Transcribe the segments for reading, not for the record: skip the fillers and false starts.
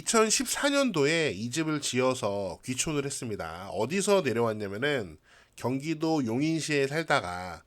2014년도에 이 집을 지어서 귀촌을 했습니다. 어디서 내려왔냐면은 경기도 용인시에 살다가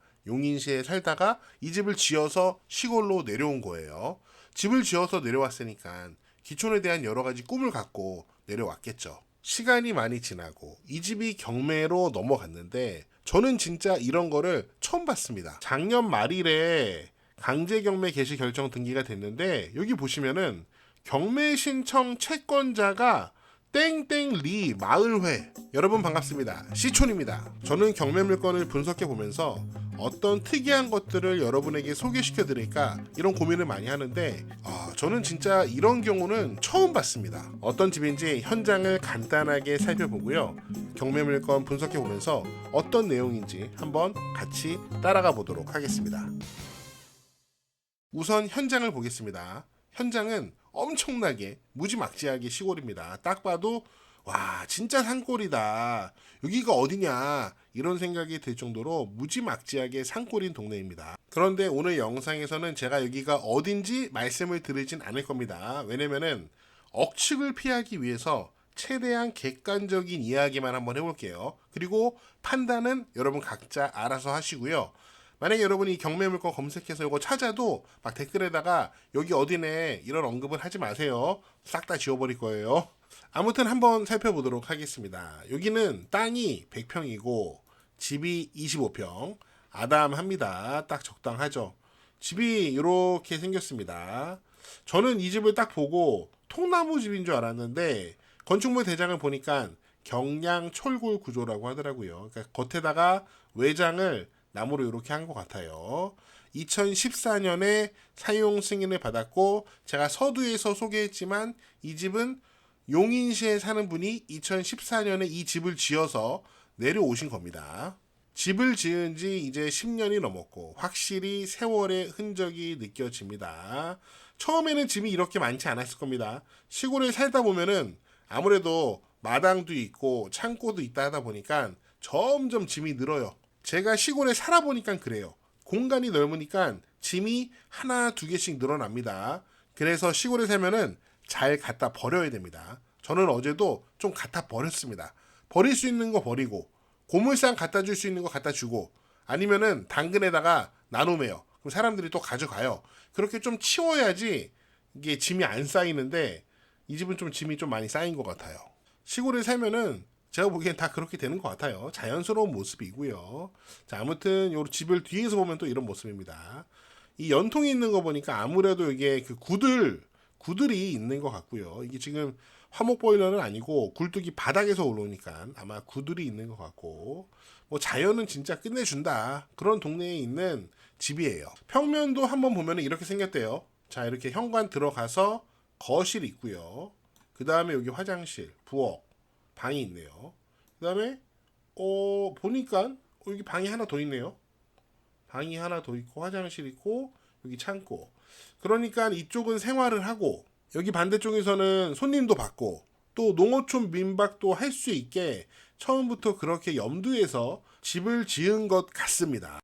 이 집을 지어서 시골로 내려온 거예요. 집을 지어서 내려왔으니까 귀촌에 대한 여러 가지 꿈을 갖고 내려왔겠죠. 시간이 많이 지나고 이 집이 경매로 넘어갔는데 저는 진짜 이런 거를 처음 봤습니다. 작년 말일에 강제 경매 개시 결정 등기가 됐는데 여기 보시면은 경매 신청 채권자가 땡땡리 마을회. 여러분 반갑습니다. 시촌입니다. 저는 경매 물건을 분석해 보면서 어떤 특이한 것들을 여러분에게 소개시켜 드릴까 이런 고민을 많이 하는데 저는 진짜 이런 경우는 처음 봤습니다. 어떤 집인지 현장을 간단하게 살펴보고요. 경매 물건 분석해 보면서 어떤 내용인지 한번 같이 따라가 보도록 하겠습니다. 우선 현장을 보겠습니다. 현장은 엄청나게 무지막지하게 시골입니다. 딱 봐도 와 진짜 산골이다. 여기가 어디냐 이런 생각이 들 정도로 무지막지하게 산골인 동네입니다. 그런데 오늘 영상에서는 제가 여기가 어딘지 말씀을 드리진 않을 겁니다. 왜냐면은 억측을 피하기 위해서 최대한 객관적인 이야기만 한번 해볼게요. 그리고 판단은 여러분 각자 알아서 하시고요. 만약에 여러분이 경매 물건 검색해서 이거 찾아도 막 댓글에다가 여기 어디네 이런 언급을 하지 마세요. 싹 다 지워버릴 거예요. 아무튼 한번 살펴보도록 하겠습니다. 여기는 땅이 100평이고 집이 25평. 아담합니다. 딱 적당하죠. 집이 이렇게 생겼습니다. 저는 이 집을 딱 보고 통나무 집인 줄 알았는데 건축물 대장을 보니까 경량 철골 구조라고 하더라고요. 그러니까 겉에다가 외장을 나무로 이렇게 한 것 같아요. 2014년에 사용 승인을 받았고 제가 서두에서 소개했지만 이 집은 용인시에 사는 분이 2014년에 이 집을 지어서 내려오신 겁니다. 집을 지은 지 이제 10년이 넘었고 확실히 세월의 흔적이 느껴집니다. 처음에는 집이 이렇게 많지 않았을 겁니다. 시골에 살다 보면은 아무래도 마당도 있고 창고도 있다 하다 보니까 점점 짐이 늘어요. 제가 시골에 살아보니까 그래요. 공간이 넓으니까 짐이 하나 두 개씩 늘어납니다. 그래서 시골에 살면은 잘 갖다 버려야 됩니다. 저는 어제도 좀 갖다 버렸습니다. 버릴 수 있는 거 버리고 고물상 갖다 줄 수 있는 거 갖다 주고 아니면은 당근에다가 나눔해요. 그럼 사람들이 또 가져가요. 그렇게 좀 치워야지 이게 짐이 안 쌓이는데 이 집은 좀 짐이 좀 많이 쌓인 것 같아요. 시골에 살면은 제가 보기엔 다 그렇게 되는 것 같아요. 자연스러운 모습이고요. 자, 아무튼 요 집을 뒤에서 보면 또 이런 모습입니다. 이 연통이 있는 거 보니까 아무래도 이게 그 구들이 있는 것 같고요. 이게 지금 화목 보일러는 아니고 굴뚝이 바닥에서 올라오니까 아마 구들이 있는 것 같고 뭐 자연은 진짜 끝내준다. 그런 동네에 있는 집이에요. 평면도 한번 보면 이렇게 생겼대요. 자, 이렇게 현관 들어가서 거실 있고요. 그 다음에 여기 화장실, 부엌, 방이 있네요. 그 다음에 보니까 여기 방이 하나 더 있네요. 방이 하나 더 있고 화장실 있고 여기 창고. 그러니까 이쪽은 생활을 하고 여기 반대쪽에서는 손님도 받고 또 농어촌 민박도 할 수 있게 처음부터 그렇게 염두에서 집을 지은 것 같습니다.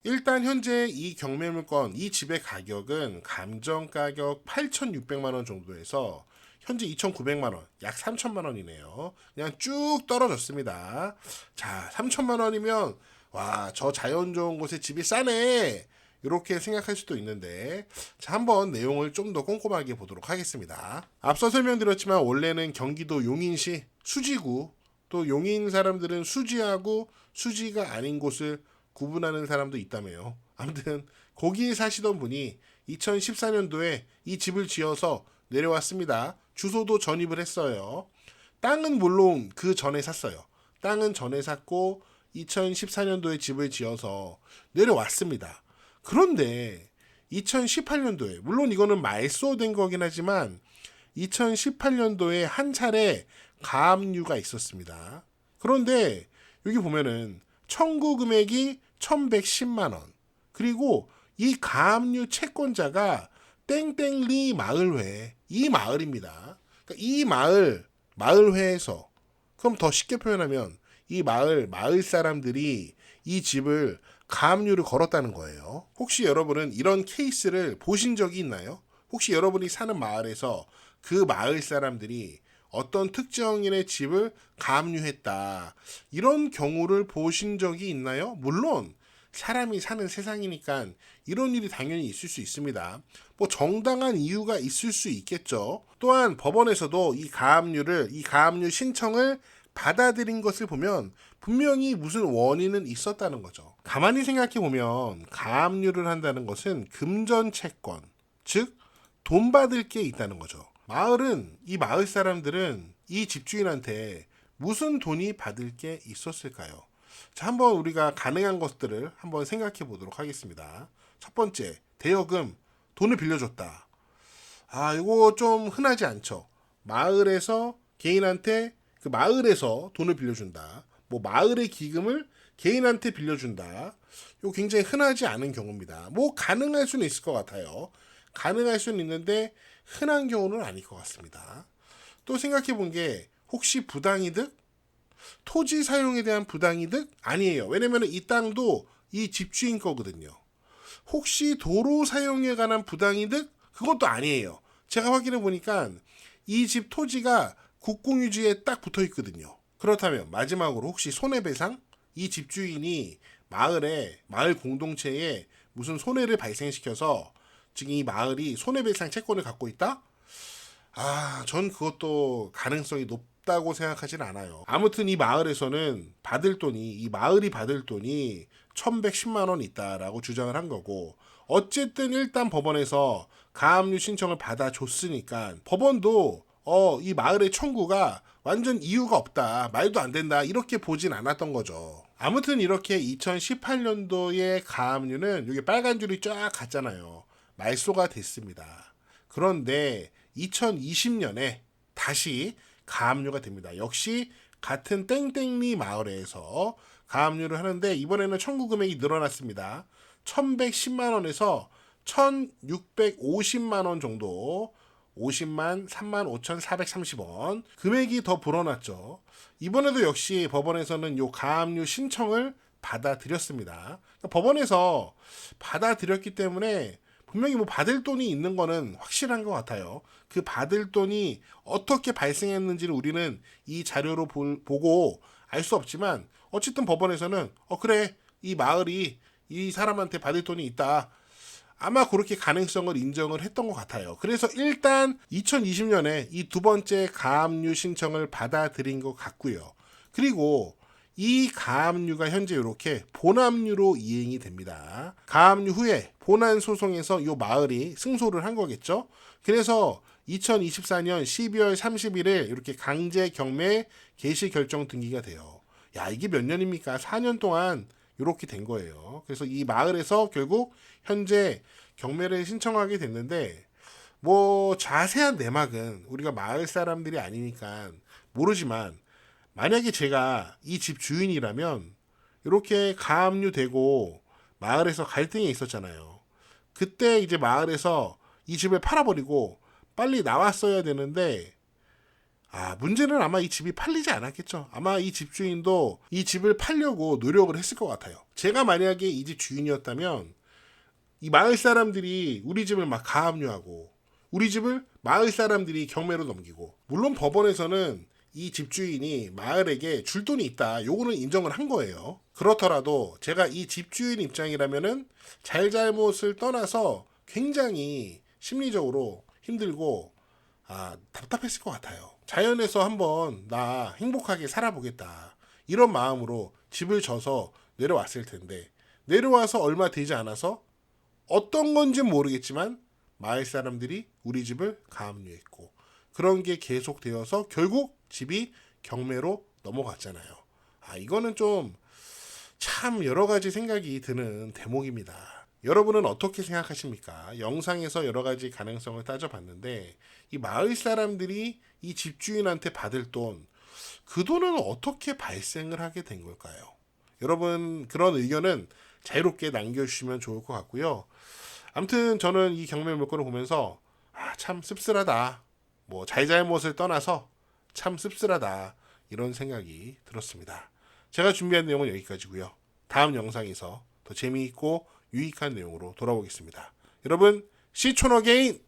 일단 현재 이 경매 물건 이 집의 가격은 감정 가격 8,600만 원 정도에서 현재 2,900만 원, 약 3천만 원이네요. 그냥 쭉 떨어졌습니다. 자, 3천만 원이면 와, 저 자연 좋은 곳에 집이 싸네. 이렇게 생각할 수도 있는데 자, 한번 내용을 좀 더 꼼꼼하게 보도록 하겠습니다. 앞서 설명드렸지만 원래는 경기도 용인시 수지구, 또 용인 사람들은 수지하고 수지가 아닌 곳을 구분하는 사람도 있다며요. 아무튼 거기에 사시던 분이 2014년도에 이 집을 지어서 내려왔습니다. 주소도 전입을 했어요. 땅은 물론 그 전에 샀어요. 땅은 전에 샀고 2014년도에 집을 지어서 내려왔습니다. 그런데 2018년도에 물론 이거는 말소된 거긴 하지만 2018년도에 한 차례 가압류가 있었습니다. 그런데 여기 보면은 청구 금액이 1,110만 원. 그리고 이 가압류 채권자가 땡땡리 마을회, 이 마을입니다. 그러니까 이 마을회에서 그럼 더 쉽게 표현하면 이 마을 사람들이 이 집을 가압류를 걸었다는 거예요. 혹시 여러분은 이런 케이스를 보신 적이 있나요? 혹시 여러분이 사는 마을에서 그 마을 사람들이 어떤 특정인의 집을 가압류했다, 이런 경우를 보신 적이 있나요? 물론 사람이 사는 세상이니까 이런 일이 당연히 있을 수 있습니다. 뭐 정당한 이유가 있을 수 있겠죠. 또한 법원에서도 이 가압류 신청을 받아들인 것을 보면 분명히 무슨 원인은 있었다는 거죠. 가만히 생각해 보면 가압류를 한다는 것은 금전 채권, 즉 돈 받을 게 있다는 거죠. 이 마을 사람들은 이 집주인한테 무슨 돈이 받을 게 있었을까요? 자, 한번 우리가 가능한 것들을 한번 생각해 보도록 하겠습니다. 첫 번째, 대여금, 돈을 빌려줬다. 이거 좀 흔하지 않죠. 마을에서 개인한테, 그 마을에서 돈을 빌려준다. 뭐 마을의 기금을 개인한테 빌려준다. 이거 굉장히 흔하지 않은 경우입니다. 뭐 가능할 수는 있을 것 같아요. 가능할 수는 있는데 흔한 경우는 아닐 것 같습니다. 또 생각해 본 게 혹시 부당이득? 토지 사용에 대한 부당이득? 아니에요. 왜냐면 이 땅도 이 집주인 거거든요. 혹시 도로 사용에 관한 부당이득? 그것도 아니에요. 제가 확인해 보니까 이 집 토지가 국공유지에 딱 붙어 있거든요. 그렇다면 마지막으로 혹시 손해배상? 이 집주인이 마을 공동체에 무슨 손해를 발생시켜서 지금 이 마을이 손해배상 채권을 갖고 있다? 전 그것도 가능성이 높다고 생각하진 않아요. 아무튼 이 마을이 받을 돈이 1110만 원 있다라고 주장을 한 거고, 어쨌든 일단 법원에서 가압류 신청을 받아줬으니까 법원도 이 마을의 청구가 완전 이유가 없다, 말도 안 된다, 이렇게 보진 않았던 거죠. 아무튼 이렇게 2018년도의 가압류는 여기 빨간 줄이 쫙 갔잖아요. 말소가 됐습니다. 그런데 2020년에 다시 가압류가 됩니다. 역시 같은 땡땡리 마을에서 가압류를 하는데 이번에는 청구 금액이 늘어났습니다. 1110만 원에서 1650만 원 정도, 50만 35,430원 금액이 더 불어났죠. 이번에도 역시 법원에서는 이 가압류 신청을 받아들였습니다. 법원에서 받아들였기 때문에 분명히 뭐 받을 돈이 있는 거는 확실한 것 같아요. 그 받을 돈이 어떻게 발생했는지를 우리는 이 자료로 보고 알 수 없지만, 어쨌든 법원에서는 그래, 이 마을이 이 사람한테 받을 돈이 있다, 아마 그렇게 가능성을 인정을 했던 것 같아요. 그래서 일단 2020년에 이 두 번째 가압류 신청을 받아들인 것 같고요. 그리고 이 가압류가 현재 이렇게 본압류로 이행이 됩니다. 가압류 후에 본안 소송에서 이 마을이 승소를 한 거겠죠. 그래서 2024년 12월 31일 이렇게 강제 경매 개시 결정 등기가 돼요. 야, 이게 몇 년입니까? 4년 동안 이렇게 된 거예요. 그래서 이 마을에서 결국 현재 경매를 신청하게 됐는데, 뭐 자세한 내막은 우리가 마을 사람들이 아니니까 모르지만, 만약에 제가 이 집 주인이라면 이렇게 가압류 되고 마을에서 갈등이 있었잖아요. 그때 이제 마을에서 이 집을 팔아버리고 빨리 나왔어야 되는데, 문제는 아마 이 집이 팔리지 않았겠죠. 아마 이 집주인도 이 집을 팔려고 노력을 했을 것 같아요. 제가 만약에 이 집 주인이었다면 이 마을 사람들이 우리 집을 막 가압류하고 우리 집을 마을 사람들이 경매로 넘기고, 물론 법원에서는 이 집주인이 마을에게 줄 돈이 있다, 요거는 인정을 한 거예요. 그렇더라도 제가 이 집주인 입장이라면은 잘잘못을 떠나서 굉장히 심리적으로 힘들고 답답했을 것 같아요. 자연에서 한번 나 행복하게 살아보겠다, 이런 마음으로 집을 져서 내려왔을 텐데, 내려와서 얼마 되지 않아서 어떤 건지 모르겠지만 마을 사람들이 우리 집을 가압류했고, 그런 게 계속되어서 결국 집이 경매로 넘어갔잖아요. 이거는 좀 참 여러 가지 생각이 드는 대목입니다. 여러분은 어떻게 생각하십니까? 영상에서 여러 가지 가능성을 따져봤는데, 이 마을 사람들이 이 집주인한테 받을 돈, 그 돈은 어떻게 발생을 하게 된 걸까요? 여러분 그런 의견은 자유롭게 남겨주시면 좋을 것 같고요. 아무튼 저는 이 경매 물건을 보면서 참 씁쓸하다, 뭐 잘잘못을 떠나서 참 씁쓸하다, 이런 생각이 들었습니다. 제가 준비한 내용은 여기까지고요. 다음 영상에서 더 재미있고 유익한 내용으로 돌아오겠습니다. 여러분, 시촌 어게인!